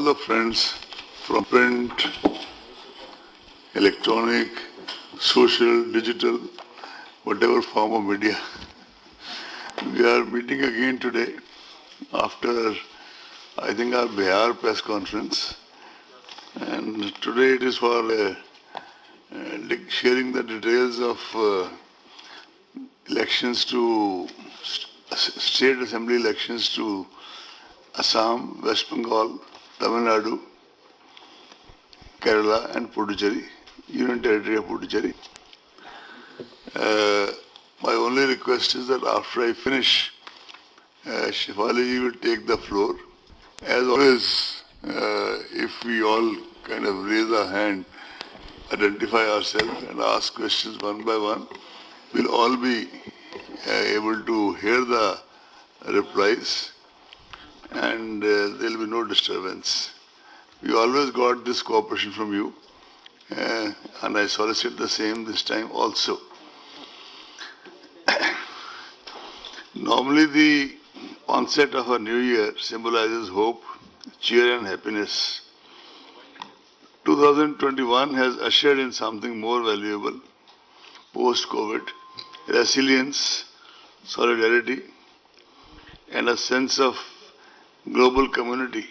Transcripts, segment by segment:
the friends from print, electronic, social, digital, whatever form of media. We are meeting again today after, I think, our Bihar press conference. And today it is for sharing the details of elections to state assembly elections to Assam, West Bengal, Tamil Nadu, Kerala and Puducherry, Union Territory of Puducherry. My only request is that after I finish, Shefali will take the floor. As always, if we all kind of raise our hand, identify ourselves and ask questions one by one, we'll all be able to hear the replies and there will be no disturbance. We always got this cooperation from you and I solicit the same this time also. Normally the onset of a new year symbolizes hope, cheer and happiness. 2021 has ushered in something more valuable post-COVID, resilience, solidarity and a sense of global community.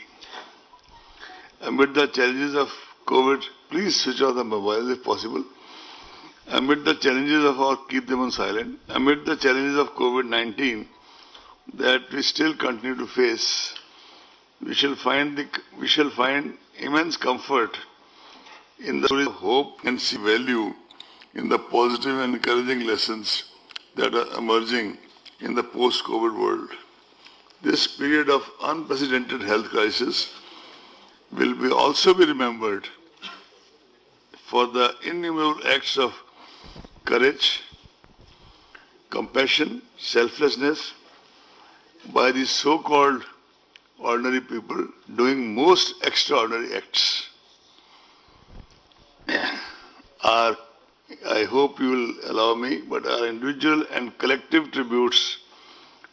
Amid the challenges of COVID, please switch off the mobile if possible. Amid the challenges of or keep them on silent. Amid the challenges of COVID-19 that we still continue to face, we shall find immense comfort in the story of hope and see value in the positive and encouraging lessons that are emerging in the post-COVID world. This period of unprecedented health crisis will also be remembered for the innumerable acts of courage, compassion, selflessness by these so-called ordinary people doing most extraordinary acts. I hope you will allow me, but our individual and collective tributes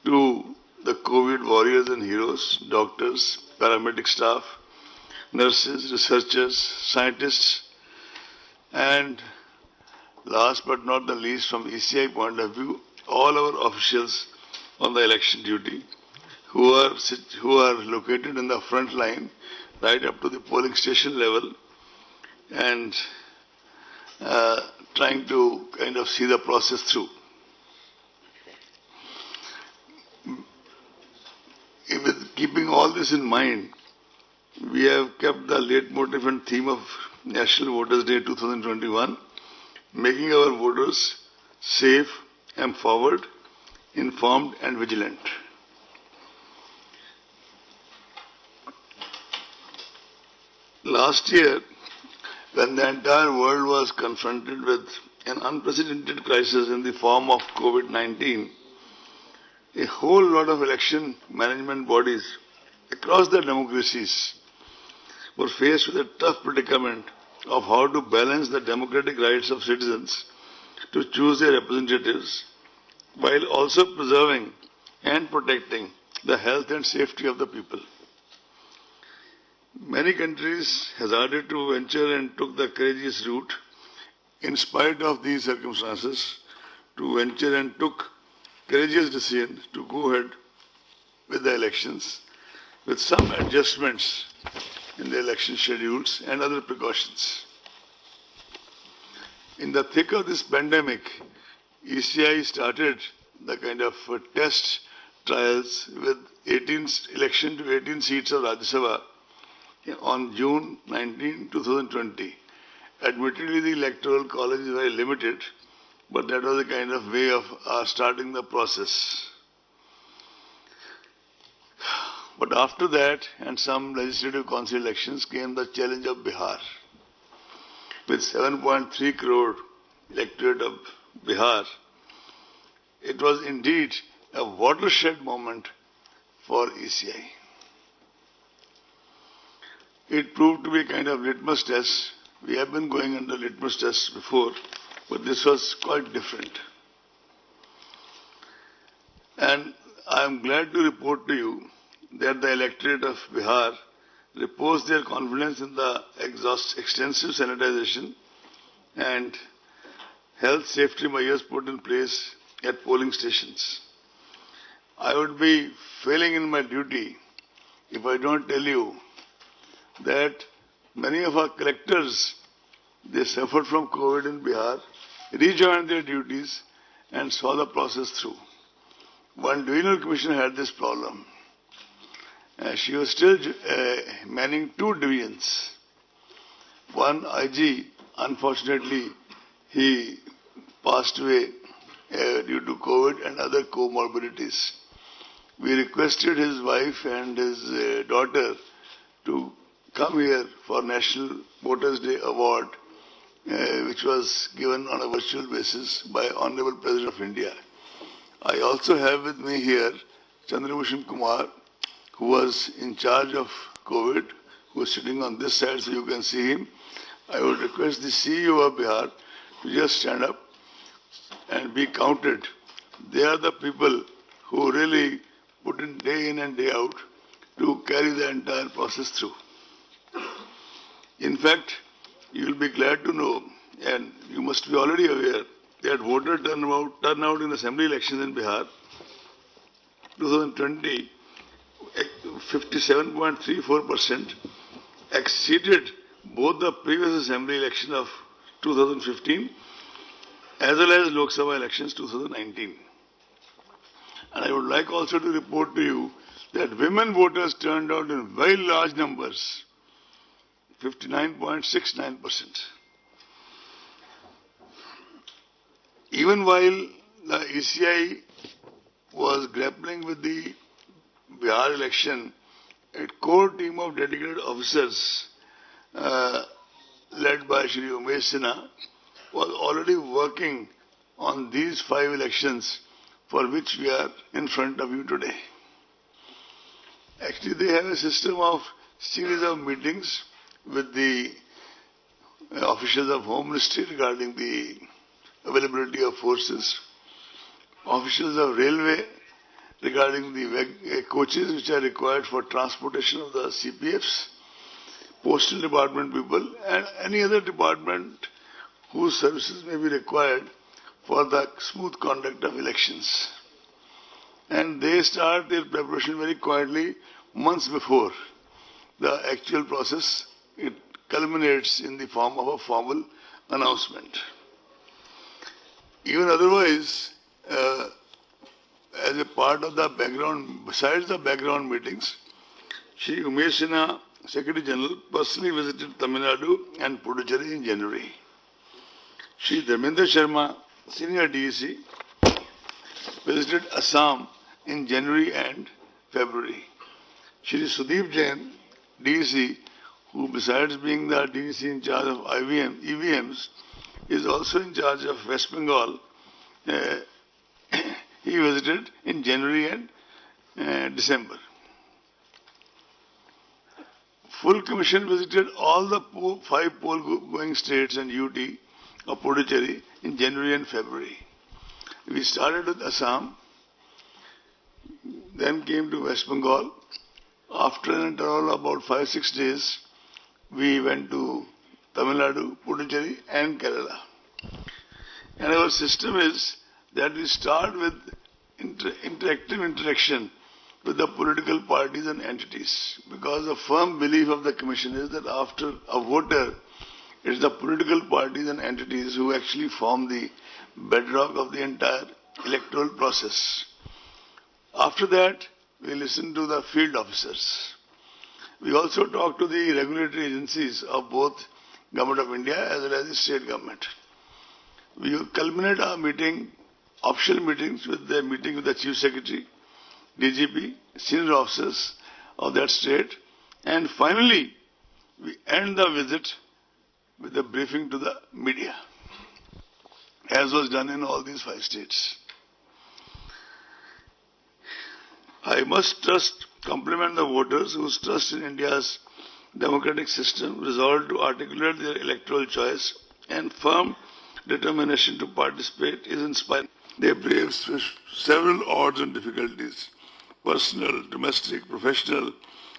to the COVID warriors and heroes, doctors, paramedic staff, nurses, researchers, scientists, and last but not the least, from ECI point of view, all our officials on the election duty who are located in the front line right up to the polling station level and trying to kind of see the process through. With keeping all this in mind, we have kept the leitmotif and theme of National Voters Day 2021, making our voters safe, empowered, informed and vigilant. Last year, when the entire world was confronted with an unprecedented crisis in the form of COVID-19, a whole lot of election management bodies across the democracies were faced with a tough predicament of how to balance the democratic rights of citizens to choose their representatives while also preserving and protecting the health and safety of the people. Many countries hazarded to venture and took the courageous route in spite of these circumstances to venture and took courageous decision to go ahead with the elections with some adjustments in the election schedules and other precautions. In the thick of this pandemic, ECI started the kind of test trials with election to 18 seats of Rajya Sabha on June 19, 2020. Admittedly, the electoral college is very limited, but that was a kind of way of starting the process. But after that and some legislative council elections came the challenge of Bihar. With 7.3 crore electorate of Bihar, it was indeed a watershed moment for ECI. It proved to be a kind of litmus test. We have been going under litmus tests before, but this was quite different. And I am glad to report to you that the electorate of Bihar repose their confidence in the extensive sanitization and health safety measures put in place at polling stations. I would be failing in my duty if I don't tell you that many of our collectors, they suffered from COVID in Bihar, rejoined their duties and saw the process through. One divisional commissioner had this problem. She was still manning 2 divisions. One IG, unfortunately, he passed away due to COVID and other comorbidities. We requested his wife and his daughter to come here for National Voters' Day Award, which was given on a virtual basis by Honorable President of India. I also have with me here Chandrabhushan Kumar, who was in charge of COVID, who is sitting on this side so you can see him. I would request the CEO of Bihar to just stand up and be counted. They are the people who really put in day in and day out to carry the entire process through. In fact, you will be glad to know, and you must be already aware, that voter turnout in assembly elections in Bihar 2020, 57.34%, exceeded both the previous assembly election of 2015 as well as Lok Sabha elections 2019. And I would like also to report to you that women voters turned out in very large numbers, 59.69%. Even while the ECI was grappling with the Bihar election, a core team of dedicated officers led by Shri Umesh Sinha was already working on these 5 elections for which we are in front of you today. Actually, they have a system of series of meetings with the officials of Home Ministry regarding the availability of forces, officials of Railway regarding the coaches which are required for transportation of the CPFs, Postal Department people, and any other department whose services may be required for the smooth conduct of elections. And they start their preparation very quietly months before the actual process. It culminates in the form of a formal announcement. Even otherwise, as a part of the background, besides the background meetings, Shri Umesh Sinha, Secretary General, personally visited Tamil Nadu and Puducherry in January. Shri Dharmendra Sharma, Senior DEC, visited Assam in January and February. Shri Sudeep Jain, DEC, who besides being the DEC in charge of EVMs, is also in charge of West Bengal. He visited in January and December. Full Commission visited all the 5 poll-going states and UT of Puducherry in January and February. We started with Assam, then came to West Bengal. After an interval of about 5-6 days, we went to Tamil Nadu, Puducherry and Kerala. And our system is that we start with interactive interaction with the political parties and entities, because the firm belief of the Commission is that after a voter, it's the political parties and entities who actually form the bedrock of the entire electoral process. After that, we listen to the field officers. We also talk to the regulatory agencies of both Government of India as well as the state government. We culminate our meeting, official meetings, with the meeting with the Chief Secretary, DGP, senior officers of that state, and finally we end the visit with a briefing to the media, as was done in all these 5 states. I must compliment the voters whose trust in India's democratic system, resolved to articulate their electoral choice, and firm determination to participate is inspiring. They brave several odds and difficulties, personal, domestic, professional,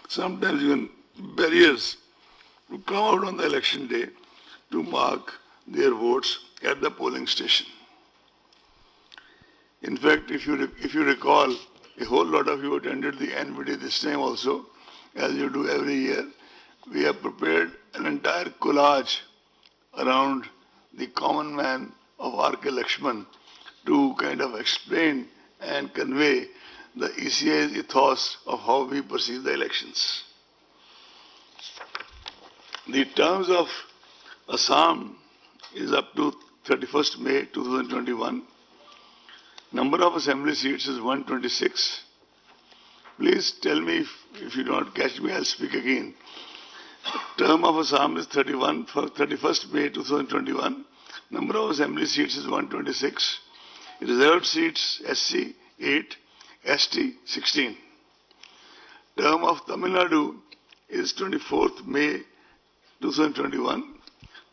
sometimes even barriers to come out on the election day to mark their votes at the polling station. In fact, if you recall, a whole lot of you attended the NVD this time also, as you do every year. We have prepared an entire collage around the common man of R.K. Lakshman to kind of explain and convey the ECI's ethos of how we perceive the elections. The terms of Assam is up to 31st May 2021. Number of assembly seats is 126. Please tell me if you don't catch me, I'll speak again. Term of Assam is 31st May 2021. Number of assembly seats is 126. Reserved seats SC 8, ST 16. Term of Tamil Nadu is 24th May 2021.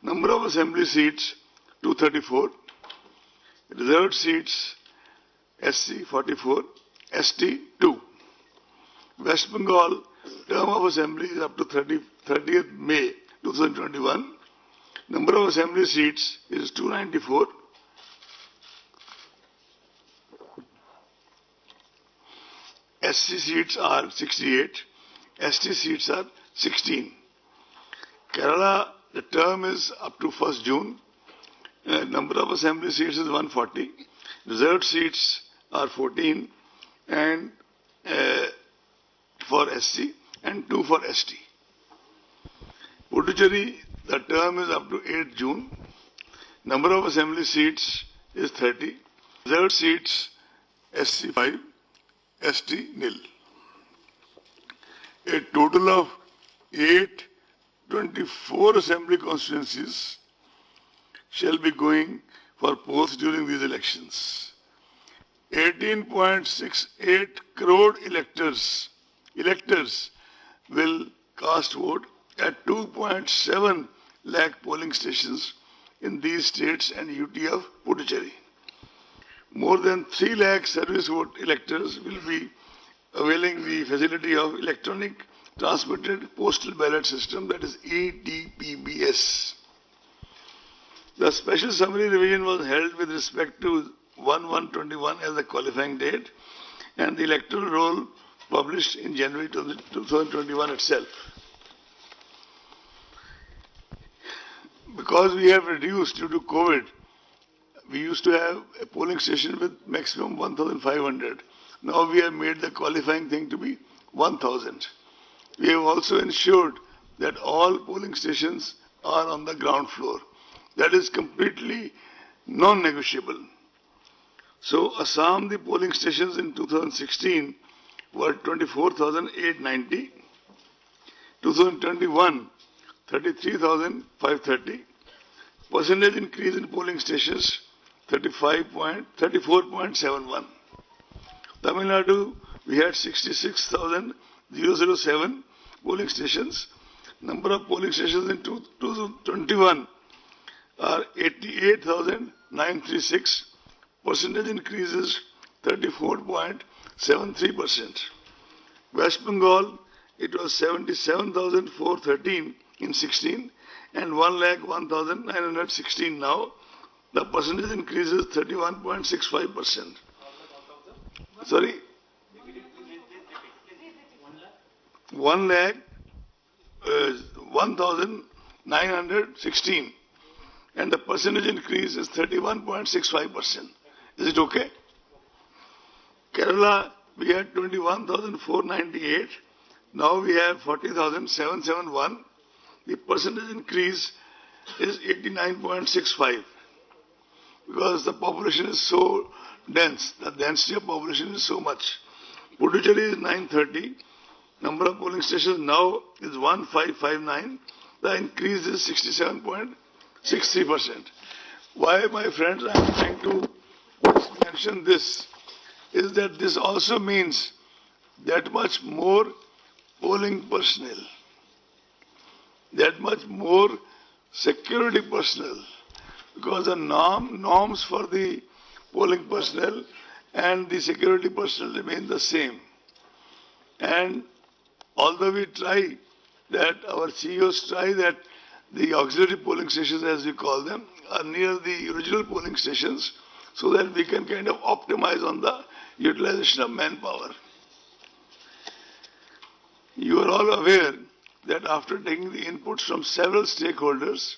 Number of assembly seats 234. Reserved seats SC 44, ST 2. West Bengal term of assembly is up to 30th May 2021. Number of assembly seats is 294. SC seats are 68. ST seats are 16. Kerala, the term is up to 1st June. Number of assembly seats is 140. Reserved seats are 14 and for SC and 2 for ST. Puducherry, the term is up to 8th June. Number of assembly seats is 30. Reserved seats SC 5, ST nil. A total of 824 assembly constituencies shall be going for polls during these elections. 18.68 crore electors will cast vote at 2.7 lakh polling stations in these states and UT of Puducherry. More than 3 lakh service vote electors will be availing the facility of electronic transmitted postal ballot system, that is ETPBS. The special summary revision was held with respect to 1/1/21 as the qualifying date and the electoral roll published in January 2021 itself. Because we have reduced due to COVID, we used to have a polling station with maximum 1,500. Now we have made the qualifying thing to be 1,000. We have also ensured that all polling stations are on the ground floor. That is completely non-negotiable. So Assam, the polling stations in 2016 were 24,890. 2021, 33,530. Percentage increase in polling stations, 34.71. Tamil Nadu, we had 66,007 polling stations. Number of polling stations in 2021 are 88,936. Percentage increase is 34.73%. West Bengal, it was 77,413 in 16 and 1,01,916 now. The percentage increase is 31.65%. Sorry? 1,0916 and the percentage increase is 31.65%. Is it okay? Kerala, we had 21,498. Now we have 40,771. The percentage increase is 89.65 because the population is so dense. The density of population is so much. Puducherry is 930. Number of polling stations now is 1559. The increase is 67.63%. Why, my friends, I am trying to mention this is that this also means that much more polling personnel, that much more security personnel, because the norms for the polling personnel and the security personnel remain the same. And although we try that our CEOs try that the auxiliary polling stations, as we call them, are near the original polling stations so that we can kind of optimize on the utilization of manpower. You are all aware that after taking the inputs from several stakeholders,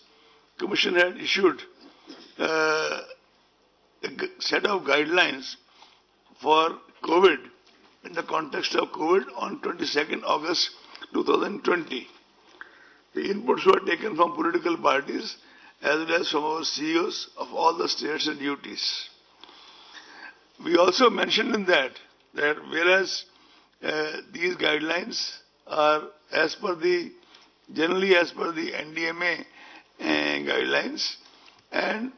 Commission had issued a set of guidelines for COVID in the context of COVID on 22nd August 2020. The inputs were taken from political parties as well as from our CEOs of all the states and UTs. We also mentioned in that whereas these guidelines are generally as per the NDMA guidelines and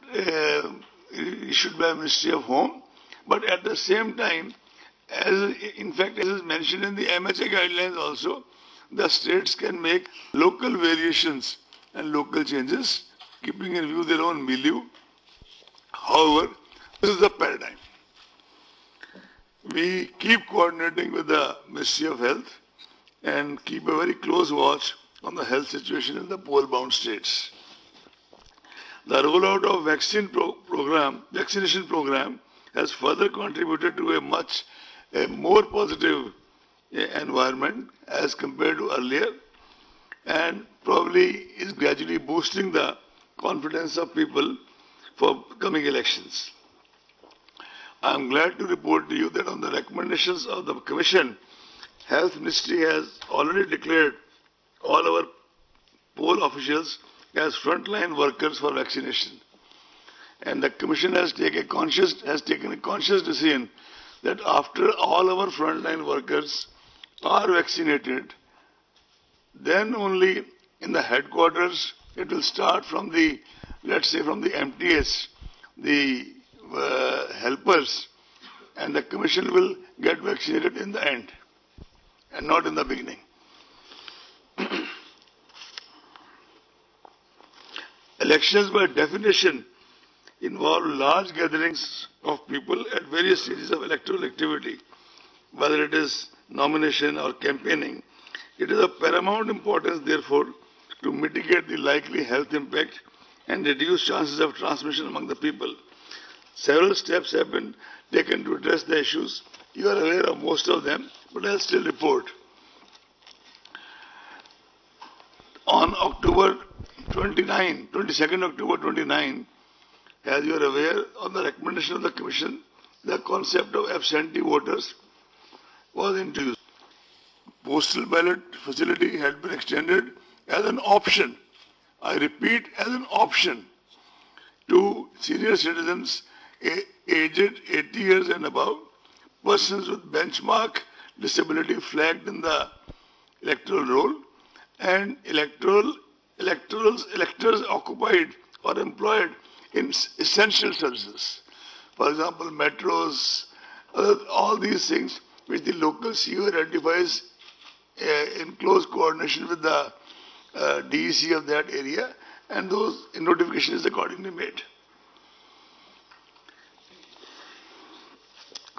issued by Ministry of Home, but at the same time, as is mentioned in the MHA guidelines also, the states can make local variations and local changes, keeping in view their own milieu. However, this is the paradigm. We keep coordinating with the Ministry of Health and keep a very close watch on the health situation in the poll-bound states. The rollout of vaccination program has further contributed to a more positive environment as compared to earlier, and probably is gradually boosting the confidence of people for coming elections. I am glad to report to you that on the recommendations of the Commission, Health Ministry has already declared all our poll officials as frontline workers for vaccination. And the Commission has taken a conscious decision that after all our frontline workers are vaccinated, then only in the headquarters it will start from the, let's say from the MTS, the helpers, and the Commission will get vaccinated in the end and not in the beginning. Elections by definition involve large gatherings of people at various stages of electoral activity, whether it is nomination or campaigning. It is of paramount importance, therefore, to mitigate the likely health impact and reduce chances of transmission among the people. Several steps have been taken to address the issues. You are aware of most of them, but I'll still report. On October 22nd October 29, as you are aware, on the recommendation of the Commission, the concept of absentee voters was introduced. Postal ballot facility had been extended as an option, I repeat, as an option, to senior citizens aged 80 years and above, persons with benchmark disability flagged in the electoral roll, and electors occupied or employed in essential services. For example, metros, all these things which the local CEO identifies in close coordination with the DEC of that area, and those notification is accordingly made.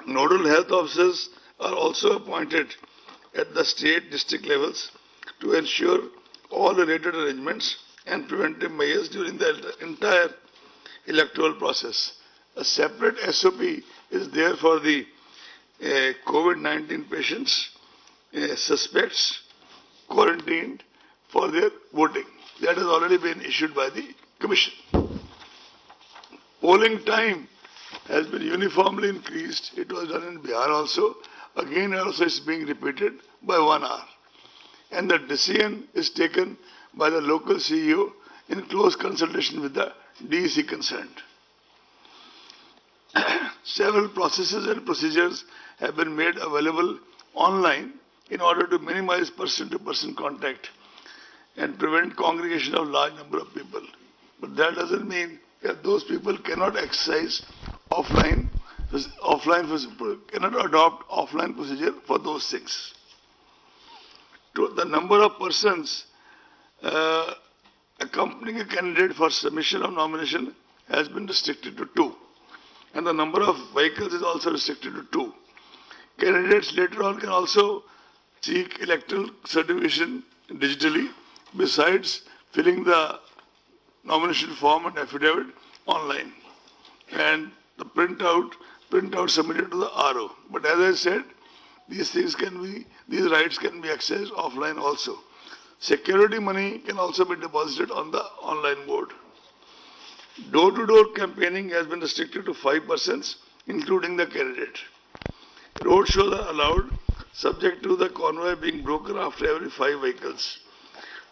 Nodal health officers are also appointed at the state district levels to ensure all related arrangements and preventive measures during the entire electoral process. A separate SOP is there for the COVID-19 patients, suspects, quarantined for their voting. That has already been issued by the Commission. Polling time has been uniformly increased. It was done in Bihar also. Again, also it's being repeated by 1 hour. And the decision is taken by the local CEO in close consultation with the DEC concerned. Several processes and procedures have been made available online in order to minimize person-to-person contact and prevent congregation of large number of people. But that doesn't mean that those people cannot exercise cannot adopt offline procedure for those things. The number of persons accompanying a candidate for submission of nomination has been restricted to 2. And the number of vehicles is also restricted to 2. Candidates later on can also seek electoral certification digitally, besides filling the nomination form and affidavit online, and the printout submitted to the RO. But as I said, these rights can be accessed offline also. Security money can also be deposited on the online board. Door-to-door campaigning has been restricted to 5 persons, including the candidate. Road shows are allowed, subject to the convoy being broken after every 5 vehicles.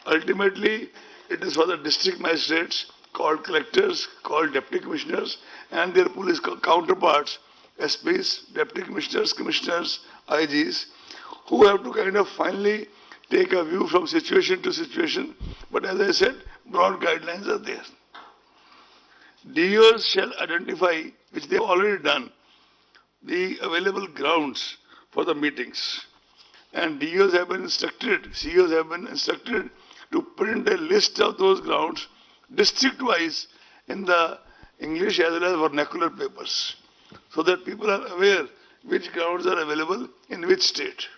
Ultimately, it is for the district magistrates, called collectors, called deputy commissioners, and their police counterparts, SPs, deputy commissioners, commissioners, IGs, who have to kind of finally take a view from situation to situation. But as I said, broad guidelines are there. DOs shall identify, which they have already done, the available grounds for the meetings. And DOs have been instructed, COs have been instructed to print a list of those grounds district-wise in the English as well as vernacular papers, so that people are aware which grounds are available in which state.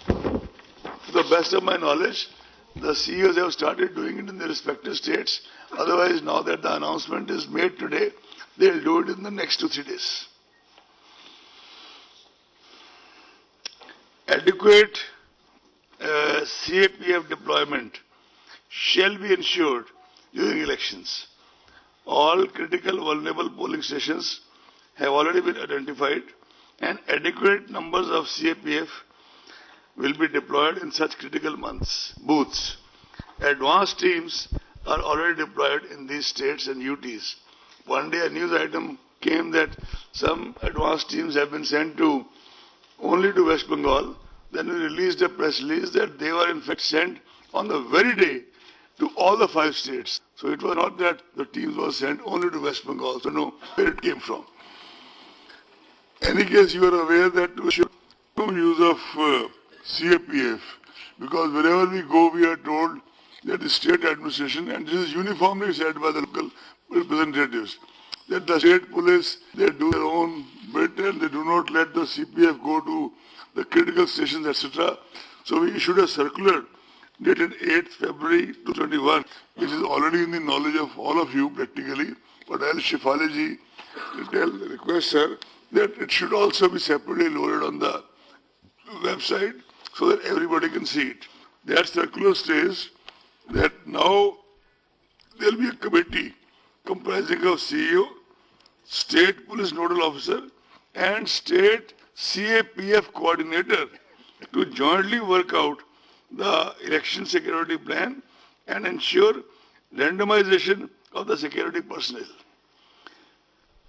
To the best of my knowledge, the CEOs have started doing it in their respective states. Otherwise, now that the announcement is made today, they'll do it in the next 2-3 days. Adequate CAPF deployment shall be ensured during elections. All critical vulnerable polling stations have already been identified, and adequate numbers of CAPF will be deployed in such critical booths. Advanced teams are already deployed in these states and UTs. One day a news item came that some advanced teams have been sent only to West Bengal. Then we released a press release that they were in fact sent on the very day to all the 5 states. So it was not that the teams were sent only to West Bengal. So no, where it came from. In any case, you are aware that we should no use of CAPF, because wherever we go, we are told that the state administration, and this is uniformly said by the local representatives, that the state police, they do their own bit and they do not let the CPF go to the critical stations, etc. So we issued a circular dated 8th February 2021, which is already in the knowledge of all of you practically, but I'll Shefali request her that it should also be separately loaded on the website so that everybody can see it. That circular says that now there will be a committee comprising of CEO, state police nodal officer, and state CAPF coordinator to jointly work out the election security plan and ensure randomization of the security personnel.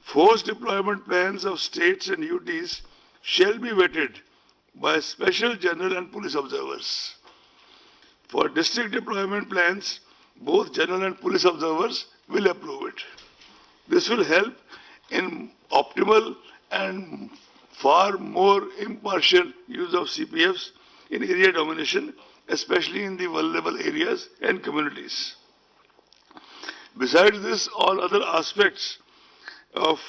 Force deployment plans of states and UTs shall be vetted by special general and police observers. For district deployment plans, both general and police observers will approve it. This will help in optimal and far more impartial use of CPFs in area domination, especially in the vulnerable areas and communities. Besides this, all other aspects of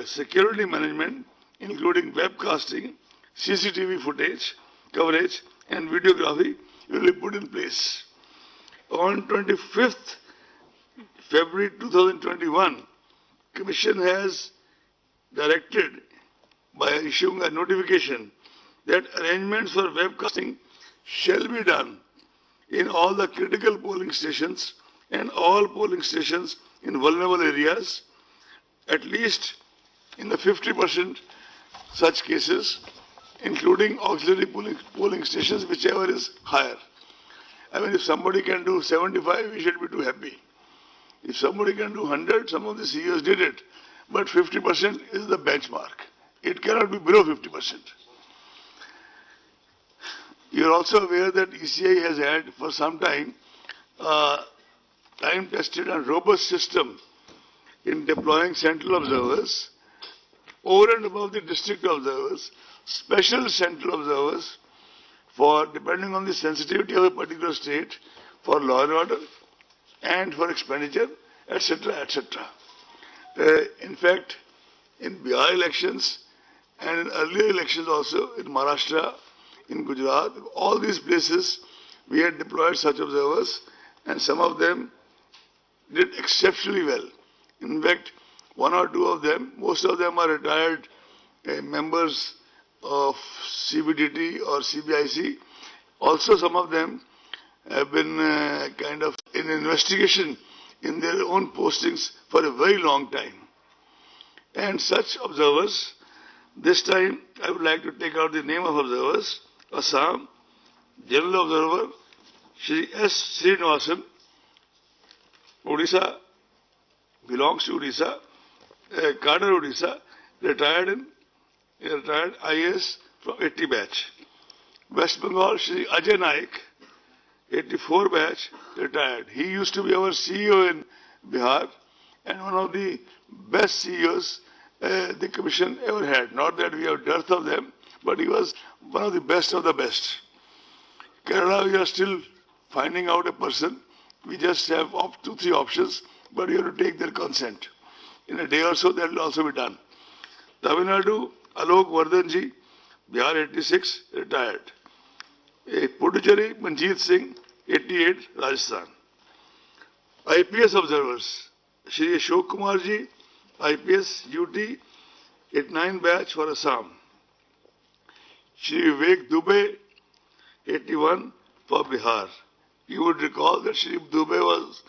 security management, including webcasting, CCTV footage, coverage, and videography, will be put in place. On 25th February 2021, Commission has directed by issuing a notification that arrangements for webcasting shall be done in all the critical polling stations and all polling stations in vulnerable areas, at least in the 50% such cases, including auxiliary polling stations, whichever is higher. I mean, if somebody can do 75, we should be too happy. If somebody can do 100, some of the CEOs did it, but 50% is the benchmark. It cannot be below 50%. You are also aware that ECI has had for some time time-tested and robust system in deploying central observers over and above the district observers, special central observers for depending on the sensitivity of a particular state for law and order and for expenditure, etc., etc. In fact, in Bihar elections and in earlier elections also in Maharashtra, in Gujarat. All these places we had deployed such observers, and some of them did exceptionally well. In fact, one or two of them, most of them are retired members of CBDT or CBIC. Also, some of them have been kind of in investigation in their own postings for a very long time. And such observers, this time I would like to take out the name of observers. Assam, General Observer, Shri S. Srinivasan, Odisha, belongs to Odisha, Cadre Odisha, retired IAS from 80 batch. West Bengal, Shri Ajay Naik, 84 batch, retired. He used to be our CEO in Bihar and one of the best CEOs the Commission ever had. Not that we have dearth of them, but he was one of the best of the best. Kerala, we are still finding out a person. We just have 2-3 options, but you have to take their consent. In a day or so, that will also be done. Tamil Nadu, Alok Vardhanji, Bihar 86, retired. Puducherry, Manjeet Singh, 88, Rajasthan. IPS observers, Shri Ashok Kumarji, IPS UT, 89 batch for Assam. Shri Vivek Dubey, 81 for Bihar. You would recall that Shri Dubey was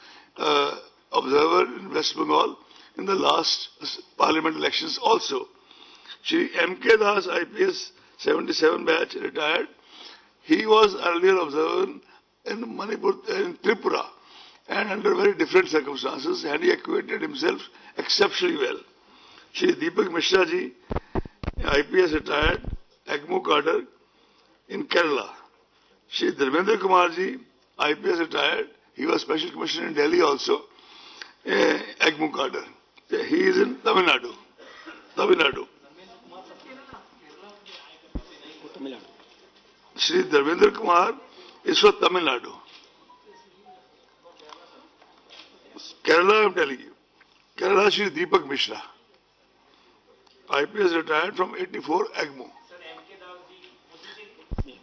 observer in West Bengal in the last parliament elections also. Shri M.K. Das, IPS 77 batch, retired. He was earlier observer in Manipur, in Tripura, and under very different circumstances, and he acquitted himself exceptionally well. Shri Deepak Mishra ji, IPS retired, AGMO cadre in Kerala. Shri Dharmendra Kumar ji, IPS retired, he was Special Commissioner in Delhi also, AGMO cadre. He is in Tamil Nadu. Tamil Nadu. Shri Dharmendra Kumar is for Tamil Nadu. Kerala, I am telling you. Kerala, Shri Deepak Mishra. IPS retired from 84 AGMO.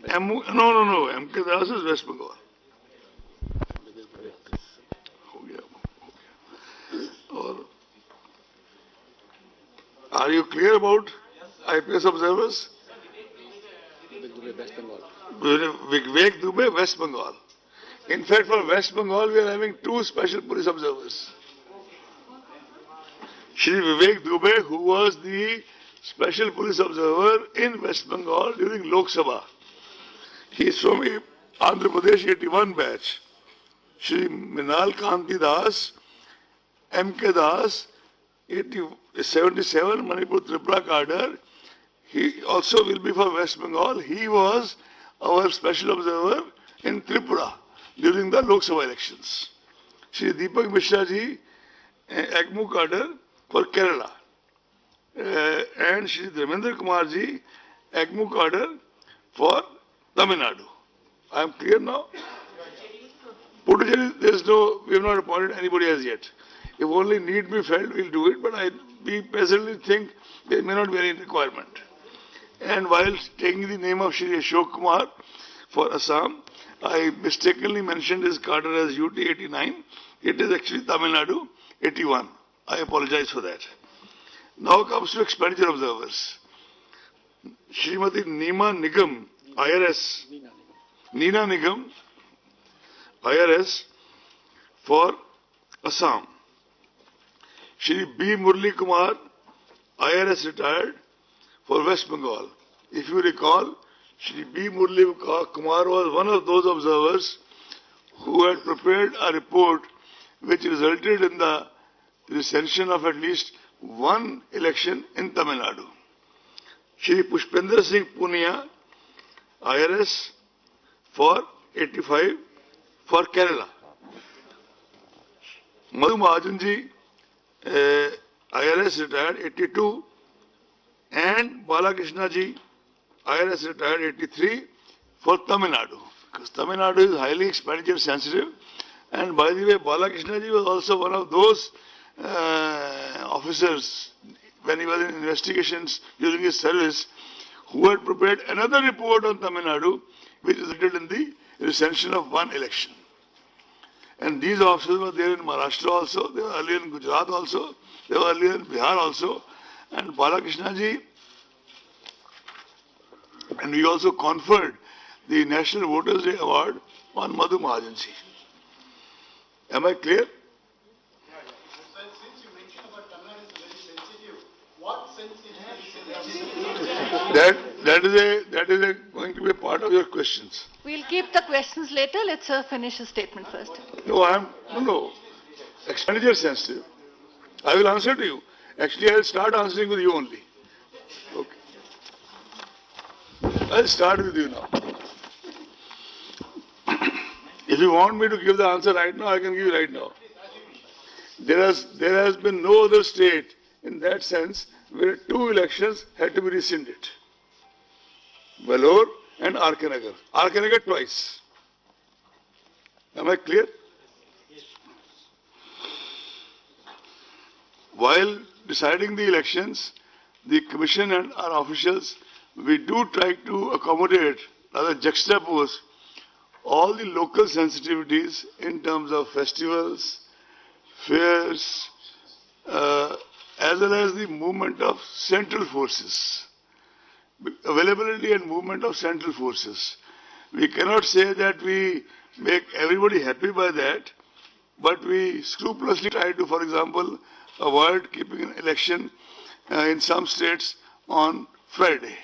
No. M.K. Das is West Bengal. Are you clear about IPS observers? Vivek Dubey, West Bengal. In fact, for West Bengal, we are having 2 special police observers. Shri Vivek Dubey, who was the special police observer in West Bengal during Lok Sabha. He is from Andhra Pradesh 81 batch. Shri Minal Kanti Das, M.K. Das, 77 Manipur Tripura cadre. He also will be for West Bengal. He was our special observer in Tripura during the Lok Sabha elections. Shri Deepak Mishra ji, AGMO cadre for Kerala. And Shri Dharmendra Kumar ji, AGMO cadre for Tamil Nadu. I am clear now? Puducherry, we have not appointed anybody as yet. If only need be felt, we will do it, but we presently think there may not be any requirement. And while taking the name of Shri Ashok Kumar for Assam, I mistakenly mentioned his cadre as UT 89. It is actually Tamil Nadu 81. I apologize for that. Now comes to expenditure observers. Srimati Neema Nigam, IRS. Neena Nigam, IRS for Assam. Shri B. Murli Kumar, IRS retired for West Bengal. If you recall, Shri B. Murli Kumar was one of those observers who had prepared a report which resulted in the recension of at least one election in Tamil Nadu. Shri Pushpendra Singh Punia, IRS for 85 for Kerala. Madhu Mahajanji, IRS retired 82, and Balakrishna ji, IRS retired 83 for Tamil Nadu. Because Tamil Nadu is highly expenditure sensitive, and by the way, Balakrishna ji was also one of those officers when he was in investigations during his service who had prepared another report on Tamil Nadu, which resulted in the recension of one election. And these officers were there in Maharashtra also, they were earlier in Gujarat also, they were earlier in Bihar also, and Balakrishna ji, and we also conferred the National Voters' Day Award on Madhu Mahajan ji. Am I clear? Since you mentioned about Tamil Nadu is very sensitive, what sensitive? That is going to be a part of your questions. We'll keep the questions later. Let's finish the statement first. No. Expenditure sensitive. I will answer to you. Actually, I'll start answering with you only. Okay. I'll start with you now. If you want me to give the answer right now, I can give you right now. There has been no other state in that sense where two elections had to be rescinded. Vellore and RK Nagar. RK Nagar twice. Am I clear? While deciding the elections, the Commission and our officials, we do try to accommodate, rather juxtapose, all the local sensitivities in terms of festivals, fairs, as well as the movement of central forces, availability and movement of central forces. We cannot say that we make everybody happy by that, but we scrupulously try to, for example, avoid keeping an election in some states on Friday.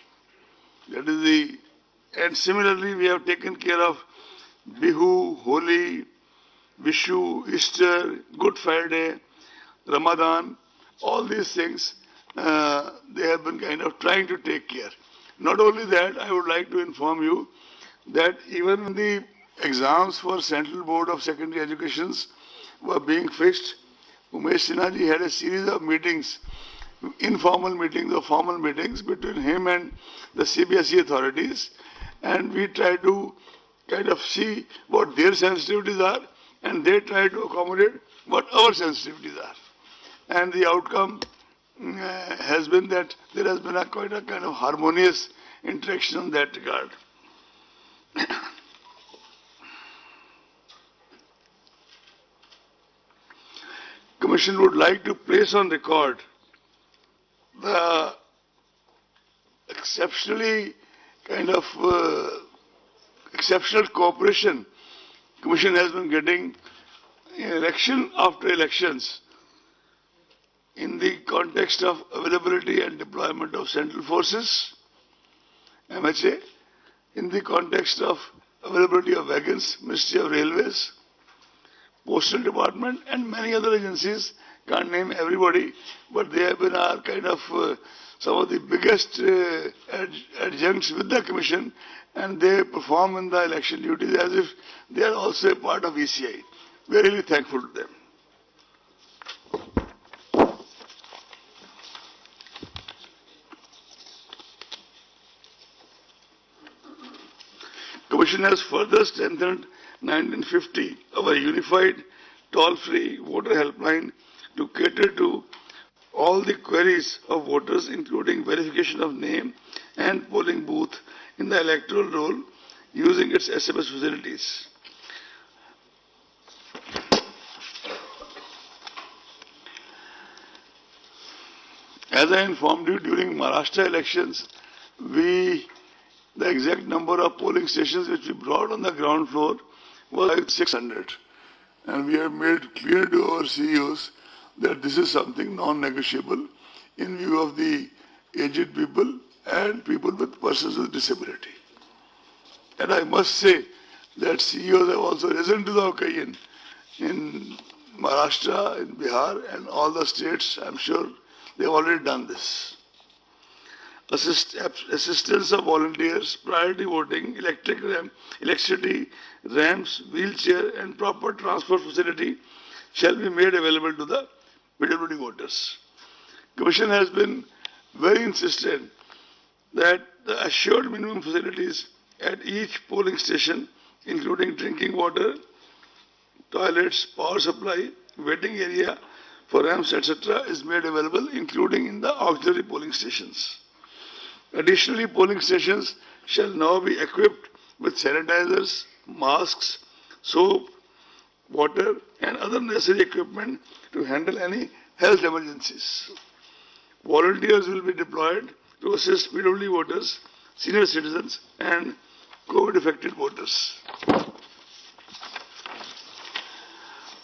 That is and similarly we have taken care of Bihu, Holi, Vishu, Easter, Good Friday, Ramadan, all these things they have been kind of trying to take care. Not only that, I would like to inform you that even when the exams for Central Board of Secondary Educations were being fixed, Umesh Sinha ji had a series of meetings, informal meetings or formal meetings between him and the CBSE authorities, and we try to kind of see what their sensitivities are, and they try to accommodate what our sensitivities are. And the outcome has been that there has been quite a kind of harmonious interaction in that regard. Commission would like to place on record the exceptional cooperation Commission has been getting election after elections in the context of availability and deployment of central forces, MHA, in the context of availability of wagons, Ministry of Railways, Postal Department, and many other agencies. Can't name everybody, but they have been our kind of some of the biggest adjuncts with the Commission, and they perform in the election duties as if they are also a part of ECI. We are really thankful to them. Commission has further strengthened 1950, our unified toll-free voter helpline, to cater to all the queries of voters, including verification of name and polling booth in the electoral roll using its SMS facilities. As I informed you during Maharashtra elections, the exact number of polling stations which we brought on the ground floor was like 600. And we have made clear to our CEOs that this is something non-negotiable in view of the aged people and people with persons with disability. And I must say that CEOs have also risen to the occasion in Maharashtra, in Bihar, and all the states. I'm sure they've already done this. Assistance of volunteers, priority voting, electricity, ramps, wheelchair, and proper transport facility shall be made available to the PWD voters. Commission has been very insistent that the assured minimum facilities at each polling station, including drinking water, toilets, power supply, waiting area for ramps, etc., is made available, including in the auxiliary polling stations. Additionally, polling stations shall now be equipped with sanitizers, masks, soap, water, and other necessary equipment to handle any health emergencies. Volunteers will be deployed to assist PWD voters, senior citizens, and COVID-affected voters.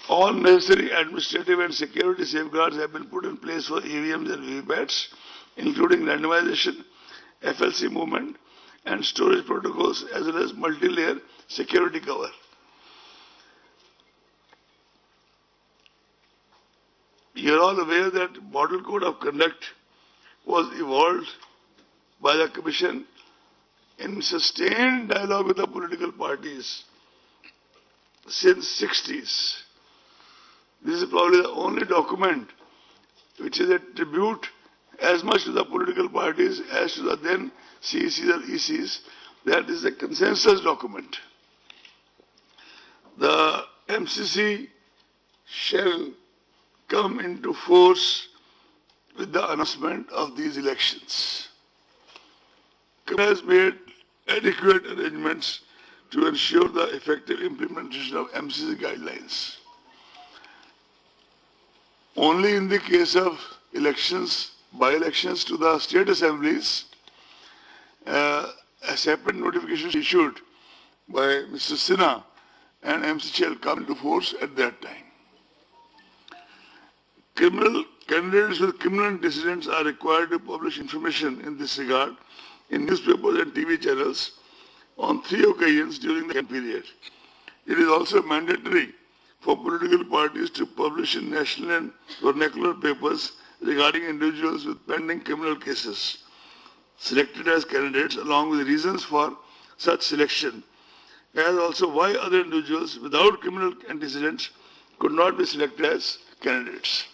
All necessary administrative and security safeguards have been put in place for EVMs and VVPATs, including randomization, FLC movement, and storage protocols, as well as multi-layer security cover. You are all aware that Model Code of Conduct was evolved by the Commission in sustained dialogue with the political parties since 60s. This is probably the only document which is a tribute as much to the political parties as to the then CECs or ECs. That is a consensus document. The MCC shall come into force with the announcement of these elections. Commission has made adequate arrangements to ensure the effective implementation of MCC guidelines. Only in the case of elections, by-elections to the state assemblies, a separate notification is issued by Mr. Sinha, and MCC shall come into force at that time. Candidates with criminal antecedents are required to publish information in this regard in newspapers and TV channels on 3 occasions during the campaign period. It is also mandatory for political parties to publish in national and vernacular papers regarding individuals with pending criminal cases selected as candidates, along with reasons for such selection, as also why other individuals without criminal antecedents could not be selected as candidates.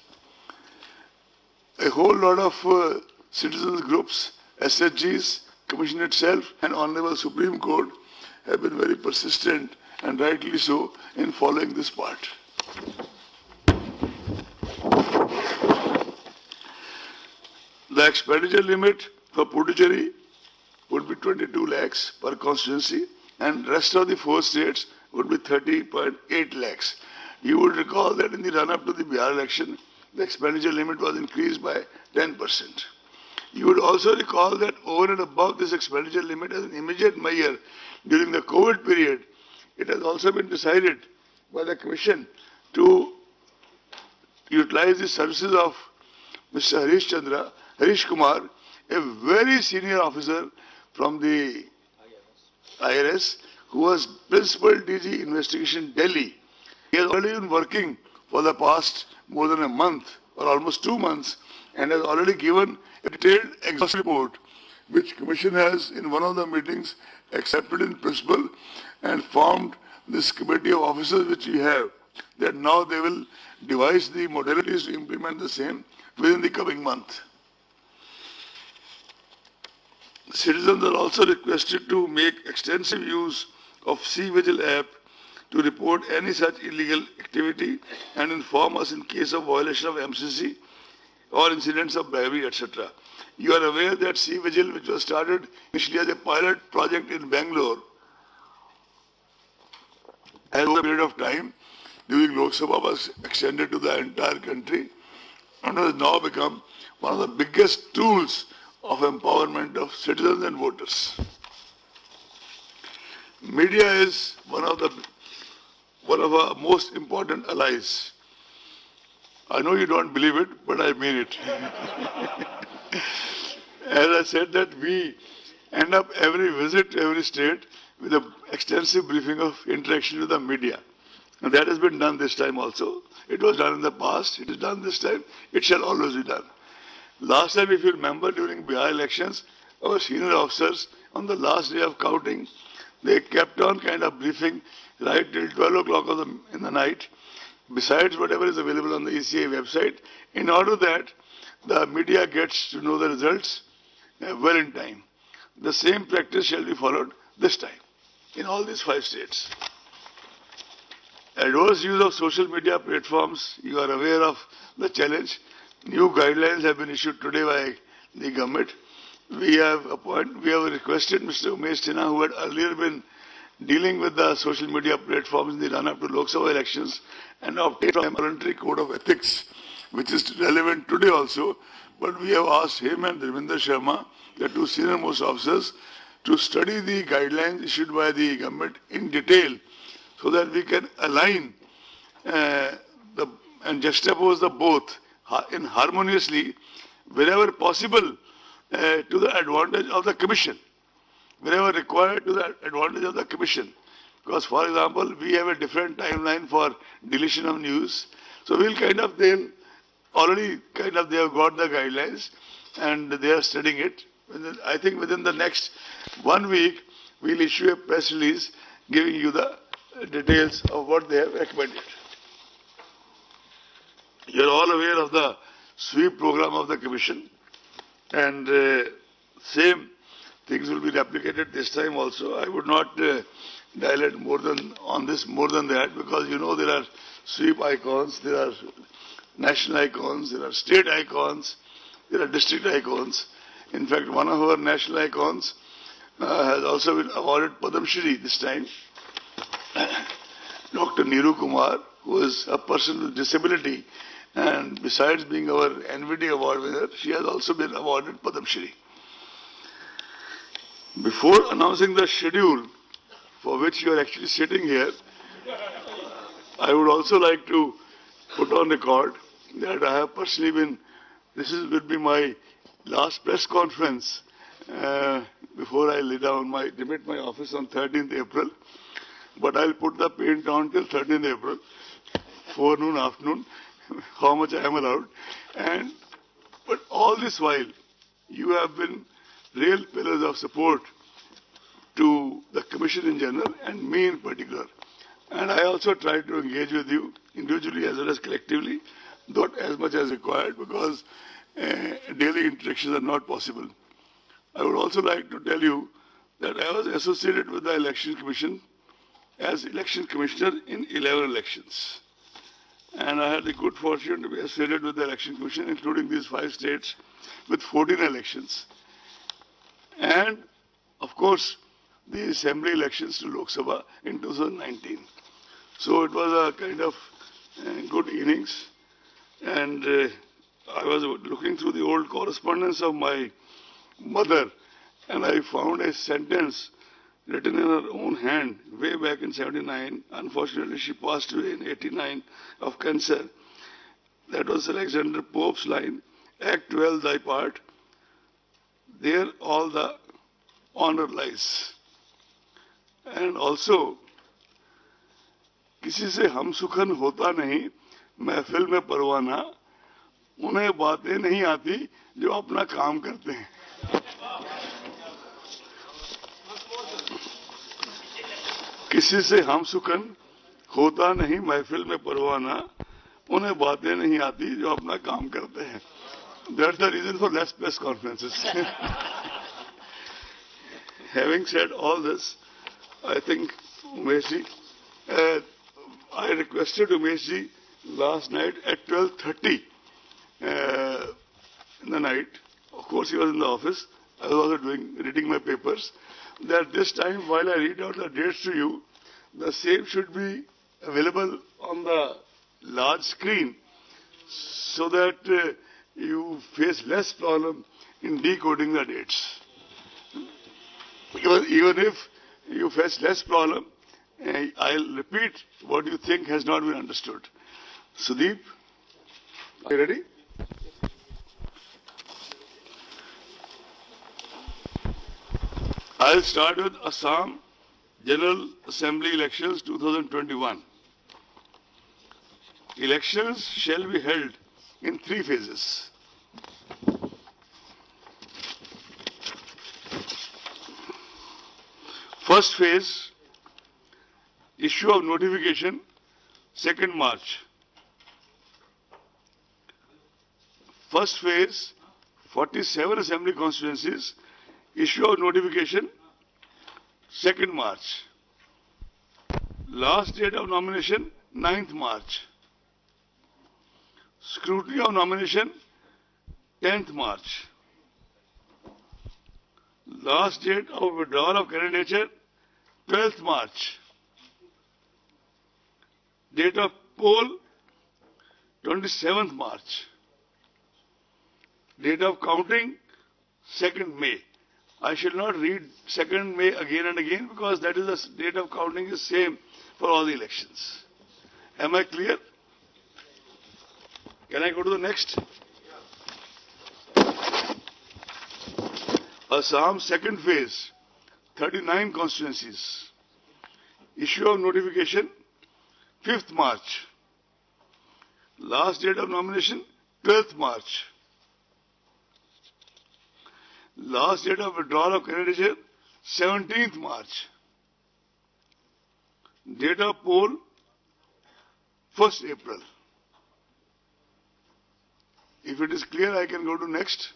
A whole lot of citizens groups, SHGs, Commission itself, and Honorable Supreme Court have been very persistent, and rightly so, in following this part. The expenditure limit for Puducherry would be 22 lakhs per constituency, and rest of the 4 states would be 30.8 lakhs. You would recall that in the run-up to the Bihar election, the expenditure limit was increased by 10%. You would also recall that over and above this expenditure limit as an immediate measure during the COVID period, it has also been decided by the Commission to utilize the services of Mr. Harish Kumar, a very senior officer from the IRS, who was Principal DG Investigation Delhi. He has already been working for the past more than a month or almost 2 months, and has already given a detailed exhaustive report, which Commission has in one of the meetings accepted in principle and formed this committee of officers which we have, that now they will devise the modalities to implement the same within the coming month. Citizens are also requested to make extensive use of C-Vigil app to report any such illegal activity and inform us in case of violation of MCC or incidents of bribery, etc. You are aware that C-Vigil, which was started initially as a pilot project in Bangalore, has over a period of time during Lok Sabha was extended to the entire country and has now become one of the biggest tools of empowerment of citizens and voters. Media is one of our most important allies. I know you don't believe it, but I mean it. As I said, that we end up every visit to every state with an extensive briefing of interaction with the media. And that has been done this time also. It was done in the past, it is done this time, it shall always be done. Last time, if you remember, during Bihar elections, our senior officers, on the last day of counting, they kept on kind of briefing right till 12 o'clock in the night, besides whatever is available on the ECA website, in order that the media gets to know the results well in time. The same practice shall be followed this time in all these 5 states. Adverse use of social media platforms, you are aware of the challenge. New guidelines have been issued today by the government, we have requested Mr. Umesh Sinha, who had earlier been dealing with the social media platforms in the run-up to Lok Sabha elections, and obtained a voluntary code of ethics, which is relevant today also. But we have asked him and Devinder Sharma, the two senior most officers, to study the guidelines issued by the government in detail, so that we can align and juxtapose the both in harmoniously wherever possible to the advantage of the Commission, wherever required to the advantage of the Commission. Because, for example, we have a different timeline for deletion of news. So we'll they have got the guidelines and they are studying it. I think within the next 1 week, we'll issue a press release giving you the details of what they have recommended. You're all aware of the sweep program of the Commission, and same things will be replicated this time also. I would not dilate more than that, because you know there are sweep icons, there are national icons, there are state icons, there are district icons. In fact, one of our national icons has also been awarded Padam Shri this time. Dr. Neeru Kumar, who is a person with disability, and besides being our NVD award winner, she has also been awarded Padam Shri. Before announcing the schedule for which you are actually sitting here, I would also like to put on record that I have personally will be my last press conference before I demit my office on 13th April. But I'll put the paint on till 13th April, forenoon, afternoon, how much I am allowed. But all this while, you have been real pillars of support to the Commission in general and me in particular. And I also try to engage with you individually as well as collectively, not as much as required, because daily interactions are not possible. I would also like to tell you that I was associated with the Election Commission as Election Commissioner in 11 elections. And I had the good fortune to be associated with the Election Commission, including these 5 states, with 14 elections. And, of course, the Assembly elections to Lok Sabha in 2019. So it was a kind of good innings. And I was looking through the old correspondence of my mother, and I found a sentence written in her own hand way back in 79. Unfortunately, she passed away in 89 of cancer. That was Alexander Pope's line, Act 12 thy part, there all the honor lies. And also, किसी से हम सुखन होता नहीं, महफिल में परवाना, उन्हें बातें नहीं आती जो अपना काम करते हैं. किसी से हम सुखन होता नहीं, महफिल में परवाना, उन्हें बातें नहीं आती जो अपना काम करते हैं. That's the reason for less press conferences. Having said all this, I think Umeshji, I requested Umeshji last night at 12:30 in the night. Of course, he was in the office. I was also reading my papers. That this time, while I read out the dates to you, the same should be available on the large screen, so that you face less problem in decoding the dates. Because even if you face less problem, I'll repeat what you think has not been understood. Sudeep, are you ready? I'll start with Assam General Assembly Elections 2021. Elections shall be held in 3 phases. First phase, issue of notification, 2nd March. First phase, 47 assembly constituencies, issue of notification, 2nd March. Last date of nomination, 9th March. Scrutiny of nomination, 10th March. Last date of withdrawal of candidature, 12th March. Date of poll, 27th March. Date of counting, 2nd May. I shall not read 2nd May again and again because that is the date of counting is same for all the elections. Am I clear? Can I go to the next? Assam second phase, 39 constituencies. Issue of notification, 5th March. Last date of nomination, 12th March. Last date of withdrawal of candidature, 17th March. Date of poll, 1st April. If it is clear, I can go to next.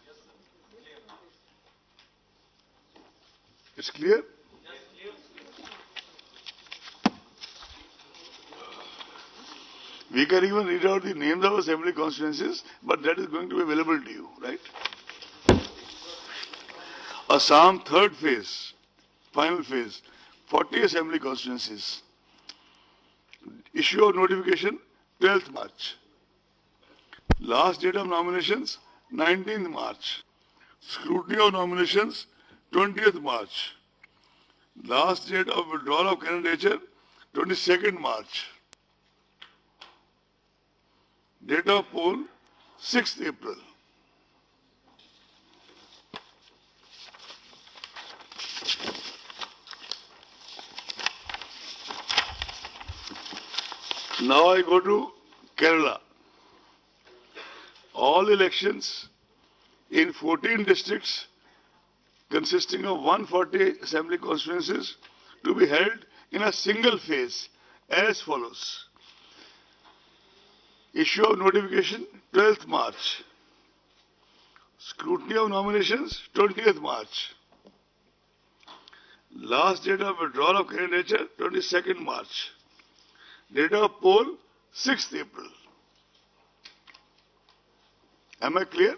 It's clear? We can even read out the names of assembly constituencies, but that is going to be available to you, right? Assam third phase, final phase, 40 assembly constituencies. Issue of notification, 12th March. Last date of nominations, 19th March. Scrutiny of nominations, 20th March. Last date of withdrawal of candidature, 22nd March. Date of poll, 6th April. Now I go to Kerala. All elections in 14 districts consisting of 140 assembly constituencies to be held in a single phase as follows. Issue of notification, 12th March. Scrutiny of nominations, 20th March. Last date of withdrawal of candidature, 22nd March. Date of poll, 6th April. Am I clear?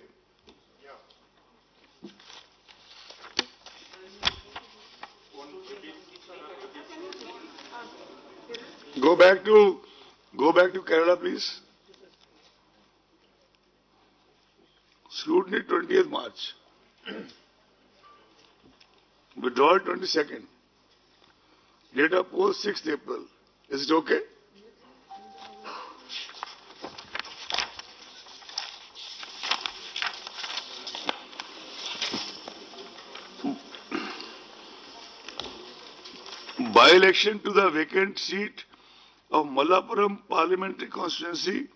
Go back to Kerala, please. Scrutiny 20th March. Withdrawal 22nd. Date of poll 6th April. Is it okay? By-election to the vacant seat of Malappuram Parliamentary Constituency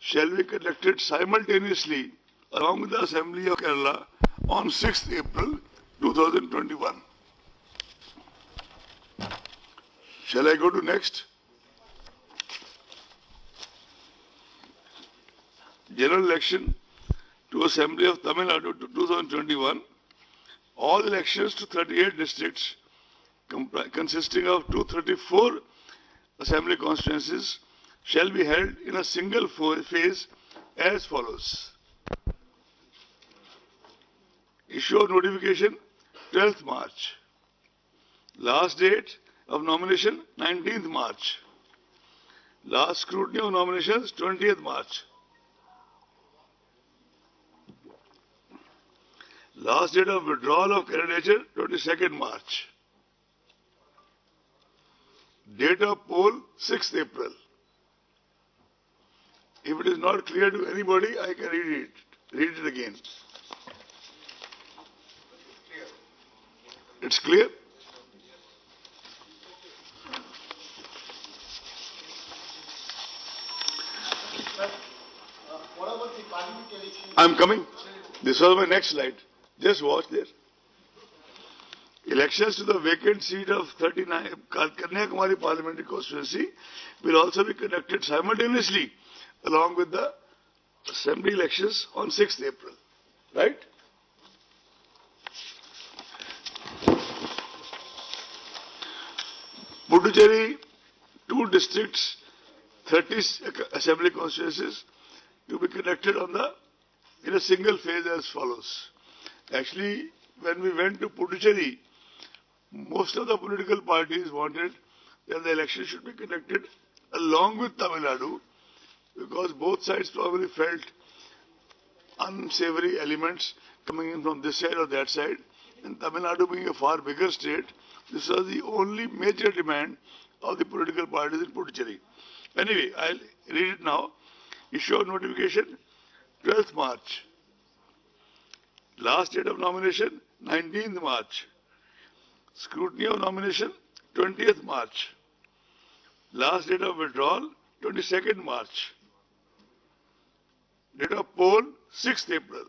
shall be conducted simultaneously along with the Assembly of Kerala on 6th April 2021. Shall I go to next? General election to Assembly of Tamil Nadu 2021. All elections to 38 districts consisting of 234 assembly constituencies shall be held in a single phase as follows. Issue of notification 12th March. Last date of nomination 19th March. Last scrutiny of nominations 20th March. Last date of withdrawal of candidature 22nd March. Date of poll 6th April. If it is not clear to anybody, I can read it again. It's clear? What about the parliament election? I'm coming. This was my next slide. Just watch there. Elections to the vacant seat of 39 Kanyakumari Parliamentary Constituency will also be conducted simultaneously along with the assembly elections on 6th April. Right? Puducherry, 2 districts, 30 assembly constituencies to be conducted in a single phase as follows. Actually, when we went to Puducherry, most of the political parties wanted that the election should be conducted along with Tamil Nadu, because both sides probably felt unsavory elements coming in from this side or that side. And Tamil Nadu being a far bigger state, this was the only major demand of the political parties in Puducherry. Anyway, I'll read it now. Issue of notification, 12th March. Last date of nomination, 19th March. Scrutiny of nomination, 20th March. Last date of withdrawal, 22nd March. Date of poll, 6th April.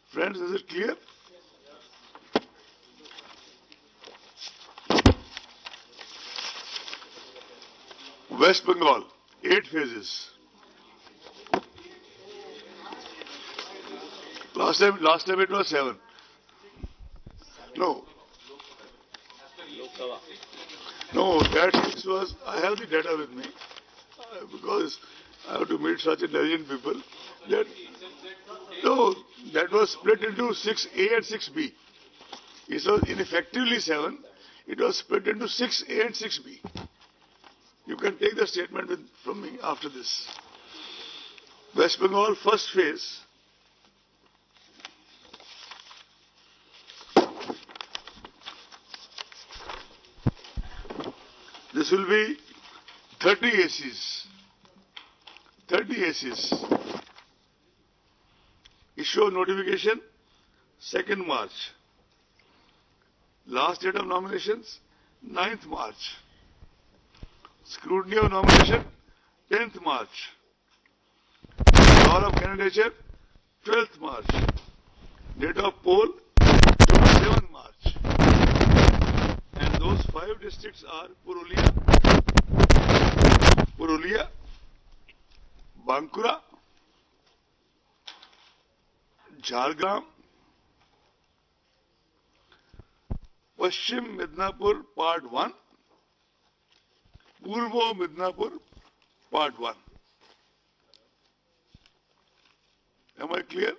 Friends, is it clear? West Bengal, 8 phases. Last time it was 7. No, that 6 was, I have the data with me, because I have to meet such intelligent people. That was split into 6A and 6B. It was ineffectively 7. It was split into 6A and 6B. You can take the statement from me after this. West Bengal, first phase. This will be 30 ACs. 30 ACs. Issue of notification, 2nd March. Last date of nominations, 9th March. Scrutiny of nomination, 10th March. Call of candidature, 12th March. Date of poll, 27th March. And those 5 districts are Purulia, Bankura, Jhargram, Paschim Midnapur Part 1, Purvo Midnapur Part 1. Am I clear?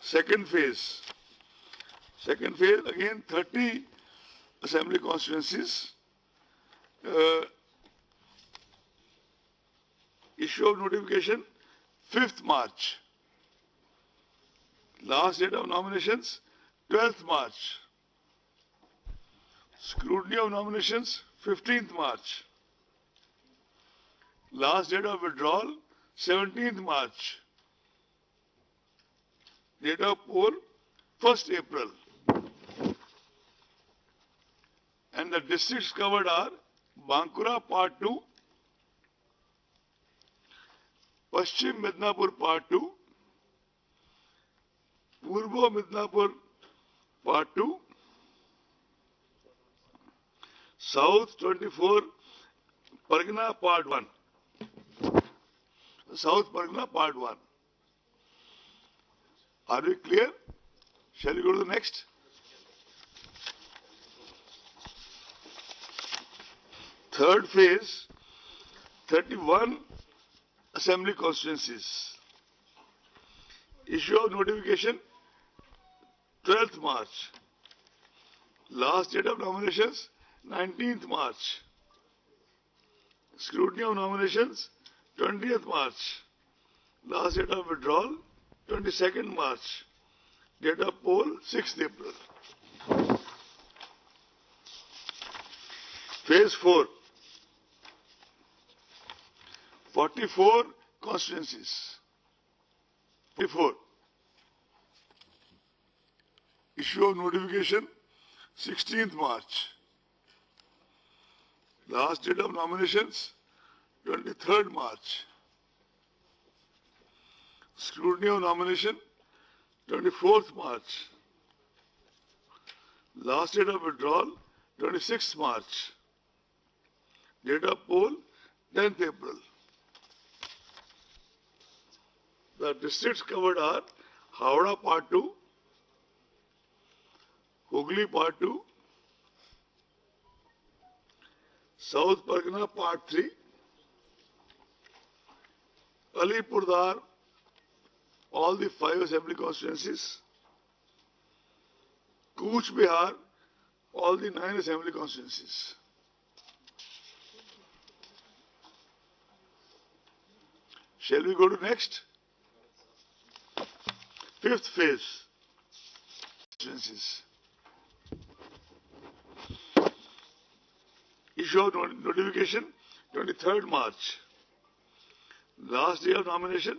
Second phase. Second phase, again 30 assembly constituencies. Issue of notification, 5th March. Last date of nominations, 12th March. Scrutiny of nominations, 15th March. Last date of withdrawal, 17th March. Date of poll, 1st April. And the districts covered are Bankura Part 2, Paschim Midnapur Part 2, Purvo Midnapur Part 2, South 24 Pargana Part 1. South Pargana Part 1. Are we clear? Shall we go to the next? Third phase, 31 assembly constituencies. Issue of notification, 12th March. Last date of nominations, 19th March. Scrutiny of nominations, 20th March. Last date of withdrawal, 22nd March. Date of poll, 6th April. Phase 4. 44 constituencies. 44. Issue of notification, 16th March. Last date of nominations, 23rd March. Scrutiny of nomination, 24th March. Last date of withdrawal, 26th March. Date of poll, 10th April. The districts covered are Howrah Part 2, Hooghly Part 2, South Pargana Part 3, Alipurdar all the 5 assembly constituencies. Cooch Behar, all the 9 assembly constituencies. Shall we go to next? 5th phase. Constituencies. Issue of notification 23rd March. Last day of nomination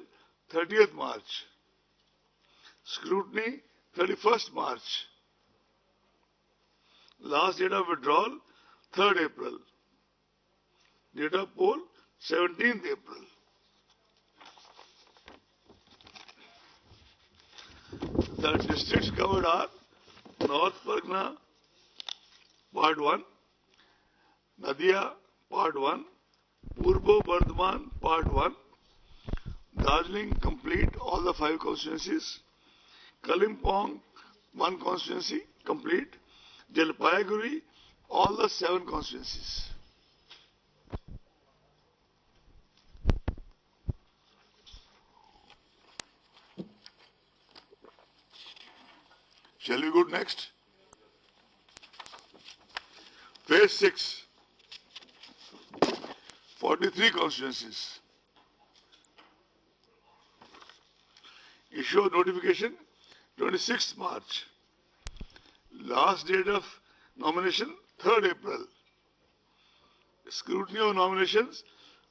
30th March. Scrutiny 31st March. Last date of withdrawal 3rd April. Date of poll 17th April. The districts covered are North Pargana Part 1, Nadia Part 1, Purbo Bardhaman Part 1, Darjeeling complete all the 5 constituencies, Kalimpong 1 constituency complete, Jalpaiguri all the 7 constituencies. Shall we go next? Phase 6, 43 constituencies. Issue of notification 26th March. Last date of nomination 3rd April. Scrutiny of nominations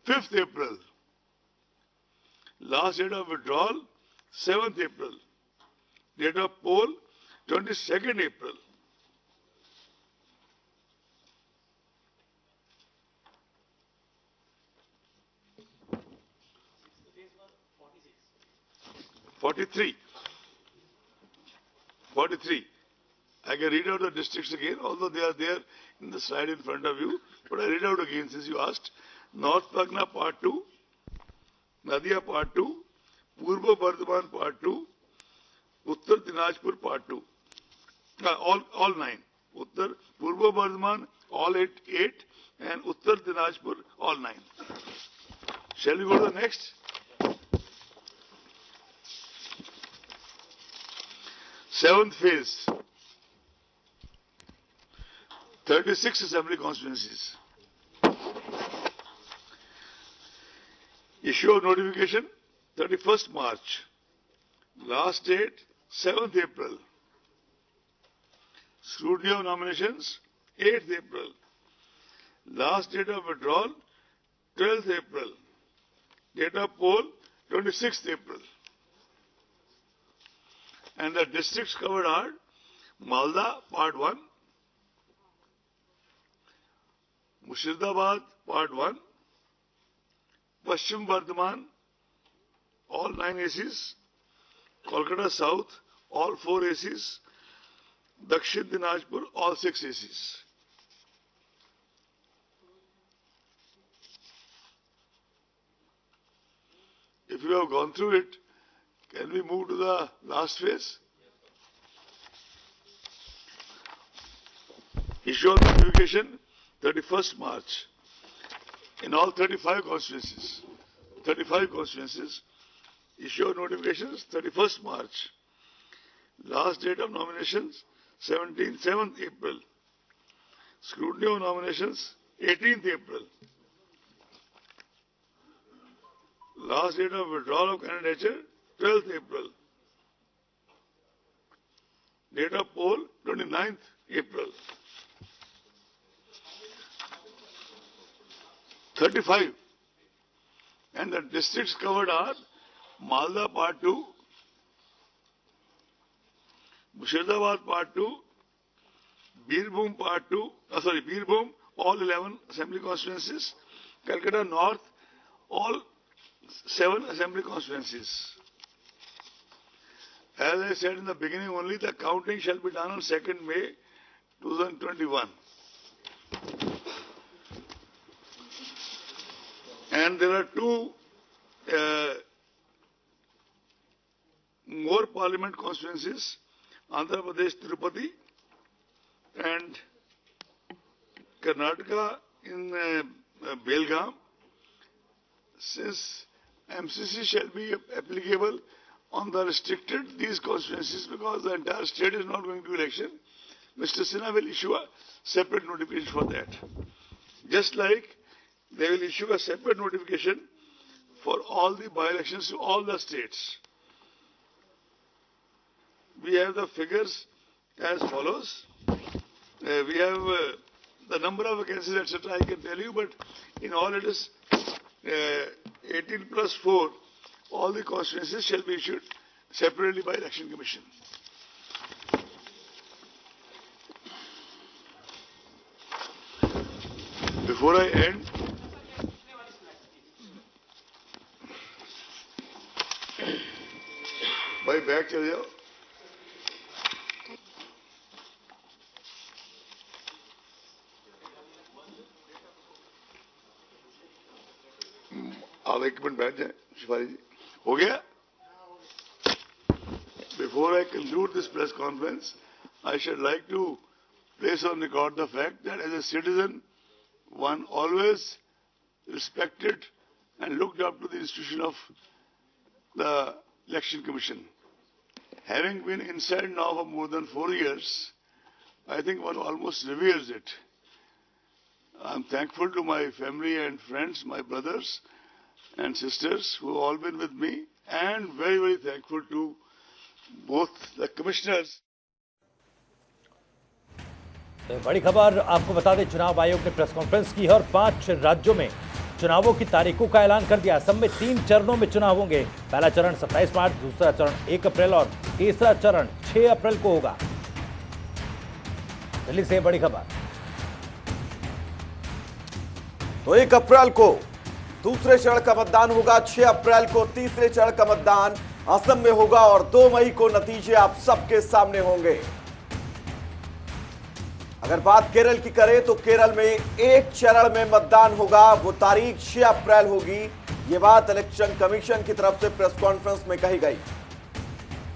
5th April. Last date of withdrawal 7th April. Date of poll 22nd April. Forty-three. I can read out the districts again, although they are there in the slide in front of you. But I read out again since you asked. North Pargana Part 2, Nadia Part 2, Purbo Bardhaman Part 2, Uttar Dinajpur Part 2. All 9. Uttar, Purbo Bardhaman, all 8, and Uttar Dinajpur, all 9. Shall we go to the next? 7th phase. 36 assembly constituencies. Issue of notification 31st March. Last date 7th April. Scrutiny of nominations 8th April. Last date of withdrawal 12th April. Date of poll 26th April. And the districts covered are Malda Part 1, Murshidabad Part 1, Paschim Bardhaman, all 9 ACs, Kolkata South, all 4 ACs, Dakshin Dinajpur, all 6 ACs. If you have gone through it, can we move to the last phase? Issue of notification 31st March in all 35 constituencies. 35 constituencies. Issue of notifications 31st March. Last date of nominations 7th April. Scrutiny of nominations 18th April. Last date of withdrawal of candidature 12th April. Date of poll 29th April. 35. And the districts covered are Malda Part 2, Murshidabad Part 2, Birbhum Part 2, Birbhum, all 11 assembly constituencies, Calcutta North, all 7 assembly constituencies. As I said in the beginning only, the counting shall be done on 2nd May 2021. And there are 2 more parliament constituencies, Andhra Pradesh Tirupati and Karnataka in Belgaum. Since MCC shall be applicable on the restricted these constituencies because the entire state is not going to election. Mr. Sinha will issue a separate notification for that. Just like they will issue a separate notification for all the by-elections to all the states. We have the figures as follows. We have the number of vacancies, etc. I can tell you, but in all it is 18 plus 4. All the constituencies shall be issued separately by Election Commission. Before I end, भाई bag चले जाओ. आप एक minute बैठ जाए शिफारी जी. हो गया? Before I conclude this press conference, I should like to place on record the fact that as a citizen, one always respected and looked up to the institution of the Election Commission. Having been inside now for more than 4 years, I think one almost reveres it. I'm thankful to my family and friends, my brothers and sisters who have all been with me, and very, very thankful to both the commissioners. तो बड़ी खबर आपको बता दें, चुनाव आयोग ने press conference की है और 5 राज्यों में चुनावों की तारीखों का ऐलान कर दिया। असम में 3 चरणों में चुनाव होंगे। पहला चरण 27 मार्च, दूसरा चरण 1 अप्रैल और तीसरा चरण 6 अप्रैल को होगा। दिल्ली से बड़ी खबर। तो 1 अप्रैल को दूसरे चरण का मतदान होगा, 6 अप्रैल को तीसरे चरण का मतदान असम में होगा और 2 मई को नतीजे आप सबके सामने होंगे। अगर बात केरल की करें तो केरल में 1 चरण में मतदान होगा, वो तारीख 6 अप्रैल होगी। ये बात इलेक्शन कमीशन की तरफ से प्रेस कॉन्फ्रेंस में कही गई।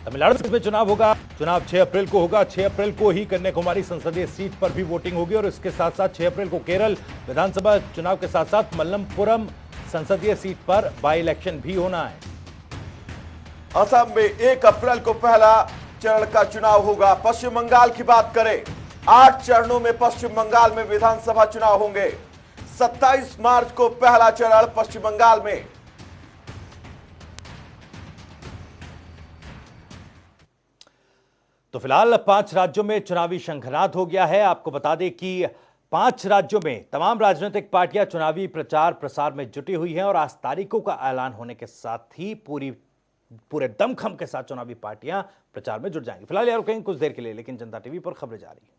तमिलनाडु में चुनाव होगा, चुनाव 6 अप्रैल को होगा। 6 अप्रैल को ही कन्याकुमारी संसदीय सीट पर भी वोटिंग होगी और इसके साथ साथ 6 अप्रैल को केरल विधानसभा चुनाव के साथ साथ मल्लपुरम संसदीय सीट पर बाई इलेक्शन भी होना है। असम में 1 अप्रैल को पहला चरण का चुनाव होगा। पश्चिम बंगाल की बात करें, 8 चरणों में पश्चिम बंगाल में विधानसभा चुनाव होंगे। 27 मार्च को पहला चरण पश्चिम बंगाल में। तो फिलहाल 5 राज्यों में चुनावी शंखनाद हो गया है। आपको बता दें कि 5 राज्यों में तमाम राजनीतिक पार्टियां चुनावी प्रचार प्रसार में जुटी हुई हैं और आज तारीखों का ऐलान होने के साथ ही पूरे दमखम के साथ चुनावी पार्टियां प्रचार में जुट जाएंगी। फिलहाल यार कहीं कुछ देर के लिए, लेकिन जनता टीवी पर खबरें जारी हैं।